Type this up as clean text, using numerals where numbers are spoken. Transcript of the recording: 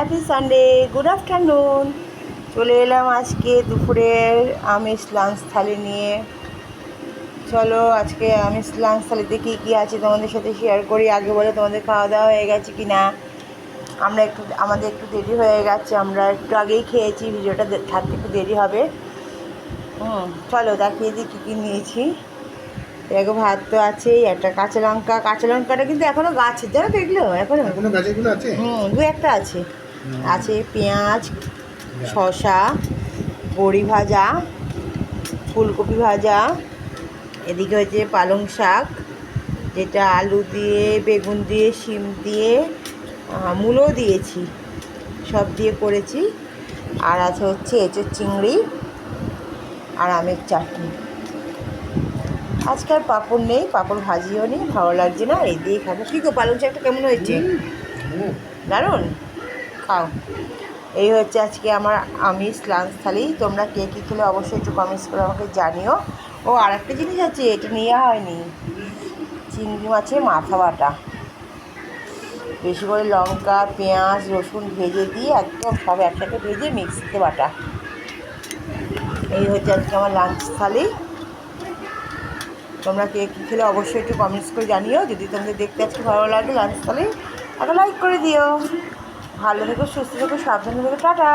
Happy Sunday, good afternoon. চলে এলাম আজকে দুপুরের আমিষ লাঞ্চ থালি নিয়ে। চলো আজকে আমিষ লাঞ্চ থালিতে কী কী আছে তোমাদের সাথে শেয়ার করি। আগে বলে তোমাদের খাওয়া দাওয়া হয়ে গেছে কি না? আমাদের একটু দেরি হয়ে গেছে, আমরা একটু আগেই খেয়েছি, ভিডিওটা ছাড়তে একটু দেরি হবে। চলো দেখিয়ে দিই কী কী নিয়েছি। দেখো ভাত তো আছেই, একটা কাঁচা লঙ্কাটা কিন্তু এখনও গাছে, জানো তো এগুলো এখনো গাছগুলো আছে। দু একটা আছে। আছে পেঁয়াজ, শসা, বড়ি ভাজা, ফুলকপি ভাজা, এদিকে হচ্ছে পালং শাক, যেটা আলু দিয়ে, বেগুন দিয়ে, শিম দিয়ে, মূলো দিয়েছি, সব দিয়ে করেছি। আর আছে হচ্ছে এঁচোড় চিংড়ি আর আমের চাটনি। আজকাল পাঁপড় নেই, পাঁপড় ভাজিও নেই, ভালো লাগছে না, এই দিয়ে খাবো। কী গো পালং শাকটা কেমন হয়েছে? দারুণ, খাও। এই হচ্ছে আজকে আমার আমিষ লাঞ্চ থালি। তোমরা কে কী খেলে অবশ্যই একটু কমেন্টস করে আমাকে জানিও। ও আর একটা জিনিস আছে, এটা নেওয়া হয়নি, চিংড়ি মাছের মাথা বাটা, বেশি করে লঙ্কা, পেঁয়াজ, রসুন ভেজে দিয়ে একদম সব একসাথে ভেজে মিক্সিতে বাটা। এই হচ্ছে আজকে আমার লাঞ্চ থালি। তোমরা কে কী খেলে অবশ্যই একটু কমেন্টস করে জানিও। যদি তোমাদের দেখতে আজকে ভালো লাগে লাঞ্চ থালি, একটা লাইক করে দিও। ভালো থেকো, সুস্থ থেকো, সাবধানে থেকো, টাটা।